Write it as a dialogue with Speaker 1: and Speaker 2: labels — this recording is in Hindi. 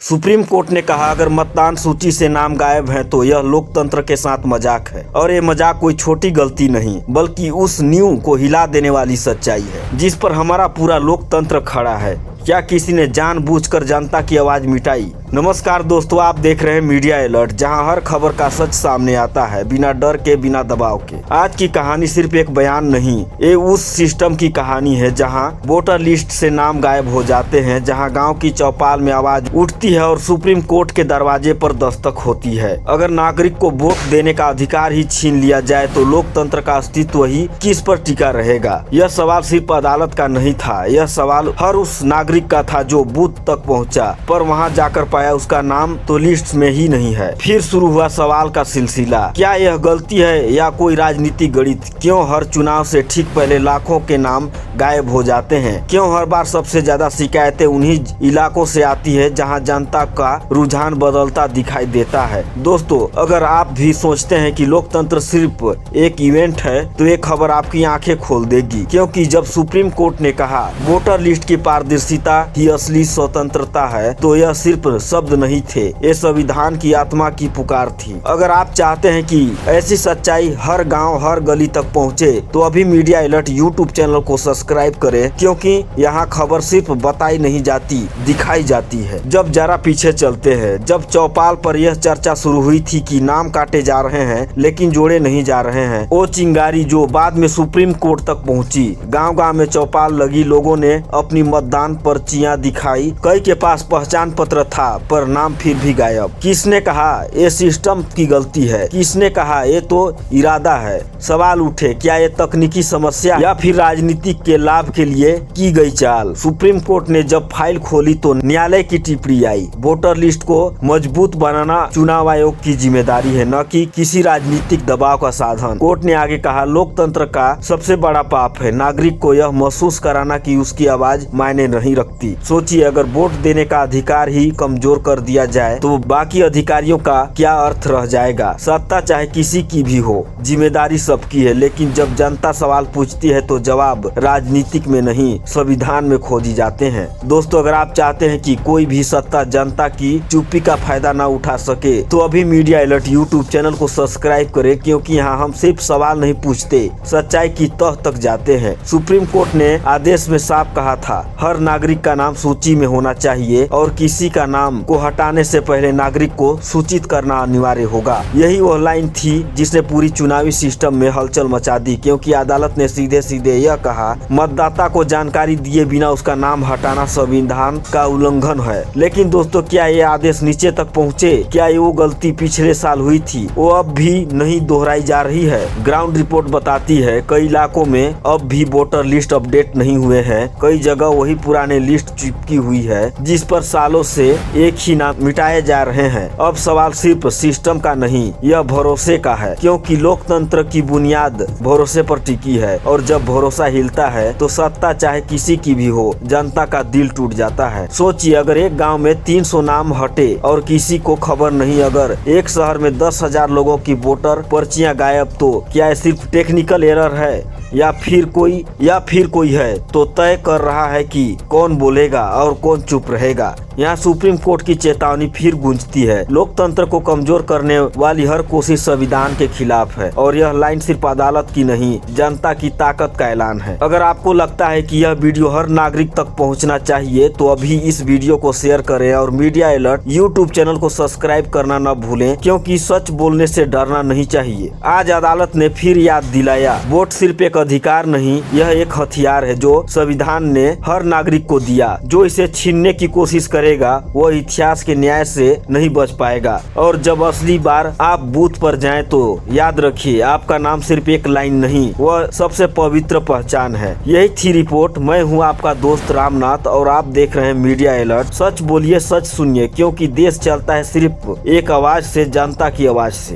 Speaker 1: सुप्रीम कोर्ट ने कहा अगर मतदान सूची से नाम गायब है तो यह लोकतंत्र के साथ मजाक है। और ये मजाक कोई छोटी गलती नहीं बल्कि उस नींव को हिला देने वाली सच्चाई है जिस पर हमारा पूरा लोकतंत्र खड़ा है। क्या किसी ने जानबूझकर जनता की आवाज मिटाई? नमस्कार दोस्तों, आप देख रहे हैं मीडिया अलर्ट, जहां हर खबर का सच सामने आता है बिना डर के, बिना दबाव के। आज की कहानी सिर्फ एक बयान नहीं, ये उस सिस्टम की कहानी है जहां वोटर लिस्ट से नाम गायब हो जाते हैं, जहां गांव की चौपाल में आवाज उठती है और सुप्रीम कोर्ट के दरवाजे पर दस्तक होती है। अगर नागरिक को वोट देने का अधिकार ही छीन लिया जाए तो लोकतंत्र का अस्तित्व ही किस पर टिका रहेगा? यह सवाल सिर्फ अदालत का नहीं था, यह सवाल हर उस नागरिक का था जो बूथ तक पहुंचा, पर वहां जाकर पाया उसका नाम तो लिस्ट में ही नहीं है। फिर शुरू हुआ सवाल का सिलसिला। क्या यह गलती है या कोई राजनीतिक गणित? क्यों हर चुनाव से ठीक पहले लाखों के नाम गायब हो जाते हैं? क्यों हर बार सबसे ज्यादा शिकायतें उन्हीं इलाकों से आती है जहां जनता का रुझान बदलता दिखाई देता है? दोस्तों, अगर आप भी सोचते हैं कि लोकतंत्र सिर्फ एक इवेंट है तो ये खबर आपकी आंखें खोल देगी, क्योंकि जब सुप्रीम कोर्ट ने कहा वोटर लिस्ट की पारदर्शिता ही असली स्वतंत्रता है तो यह सिर्फ शब्द नहीं थे, ये संविधान की आत्मा की पुकार थी। अगर आप चाहते हैं कि ऐसी सच्चाई हर गांव हर गली तक पहुंचे तो अभी मीडिया अलर्ट यूट्यूब चैनल को सब्सक्राइब करें, क्योंकि यहाँ खबर सिर्फ बताई नहीं जाती, दिखाई जाती है। जब जरा पीछे चलते हैं, जब चौपाल पर यह चर्चा शुरू हुई थी कि नाम काटे जा रहे हैं लेकिन जोड़े नहीं जा रहे हैं, वो चिंगारी जो बाद में सुप्रीम कोर्ट तक पहुंची। गांव गांव में चौपाल लगी, लोगों ने अपनी मतदान पर्चियां दिखाई, कई के पास पहचान पत्र था पर नाम फिर भी गायब। किसने कहा ये सिस्टम की गलती है? किसने कहा ये तो इरादा है? सवाल उठे, क्या ये तकनीकी समस्या या फिर राजनीतिक के लाभ के लिए की गई चाल? सुप्रीम कोर्ट ने जब फाइल खोली तो न्यायालय की टिप्पणी आई, वोटर लिस्ट को मजबूत बनाना चुनाव आयोग की जिम्मेदारी है, न कि किसी राजनीतिक दबाव का साधन। कोर्ट ने आगे कहा लोकतंत्र का सबसे बड़ा पाप है नागरिक को यह महसूस कराना कि उसकी आवाज मायने नहीं रखती। सोचिए, अगर वोट देने का अधिकार ही कमजोर कर दिया जाए तो बाकी अधिकारियों का क्या अर्थ रह जाएगा? सत्ता चाहे किसी की भी हो, जिम्मेदारी सबकी है, लेकिन जब जनता सवाल पूछती है तो जवाब राजनीतिक में नहीं संविधान में खोजी जाते हैं। दोस्तों, अगर आप चाहते हैं कि कोई भी सत्ता जनता की चुप्पी का फायदा न उठा सके तो अभी मीडिया अलर्ट यूट्यूब चैनल को सब्सक्राइब करें, क्योंकि यहाँ हम सिर्फ सवाल नहीं पूछते, सच्चाई की तह तक जाते हैं। सुप्रीम कोर्ट ने आदेश में साफ कहा था हर नागरिक का नाम सूची में होना चाहिए और किसी का नाम को हटाने से पहले नागरिक को सूचित करना अनिवार्य होगा। यही वह लाइन थी जिसने पूरी चुनावी सिस्टम में हलचल मचा दी, क्योंकि अदालत ने सीधे सीधे यह कहा मतदाता को जानकारी दिए बिना उसका नाम हटाना संविधान का उल्लंघन है। लेकिन दोस्तों, क्या ये आदेश नीचे तक पहुँचे? क्या ये वो गलती पिछले साल हुई थी वो अब भी नहीं दोहराई जा रही है? ग्राउंड रिपोर्ट बताती है कई इलाकों में अब भी वोटर लिस्ट अपडेट नहीं हुए हैं, कई जगह वही पुराने लिस्ट चिपकी हुई है जिस पर सालों से एक ही नाम मिटाए जा रहे हैं। अब सवाल सिर्फ सिस्टम का नहीं, यह भरोसे का है, क्योंकि लोकतंत्र की बुनियाद भरोसे पर टिकी है और जब भरोसा हिलता है तो सत्ता चाहे किसी की भी हो, जनता का दिल टूट जाता है। सोचिए, अगर एक गांव में 300 नाम हटे और किसी को खबर नहीं, अगर एक शहर में 10,000 लोगों की वोटर पर्चियां गायब, तो क्या सिर्फ टेक्निकल एरर है या फिर कोई है तो तय कर रहा है कि कौन बोलेगा और कौन चुप रहेगा? यहाँ सुप्रीम कोर्ट की चेतावनी फिर गूंजती है, लोकतंत्र को कमजोर करने वाली हर कोशिश संविधान के खिलाफ है। और यह लाइन सिर्फ अदालत की नहीं, जनता की ताकत का ऐलान है। अगर आपको लगता है कि यह वीडियो हर नागरिक तक पहुँचना चाहिए तो अभी इस वीडियो को शेयर करें और मीडिया अलर्ट यूट्यूब चैनल को सब्सक्राइब करना न भूलें, क्योंकि सच बोलने से डरना नहीं चाहिए। आज अदालत ने फिर याद दिलाया वोट सिर्फ एक अधिकार नहीं, यह एक हथियार है जो संविधान ने हर नागरिक को दिया। जो इसे छीनने की कोशिश करेगा वो इतिहास के न्याय से नहीं बच पाएगा। और जब असली बार आप बूथ पर जाएं तो याद रखिए आपका नाम सिर्फ एक लाइन नहीं, वह सबसे पवित्र पहचान है। यही थी रिपोर्ट। मैं हूं आपका दोस्त रामनाथ और आप देख रहे हैं मीडिया अलर्ट। सच बोलिए, सच सुनिए, क्योंकि देश चलता है सिर्फ एक आवाज से, जनता की आवाज से।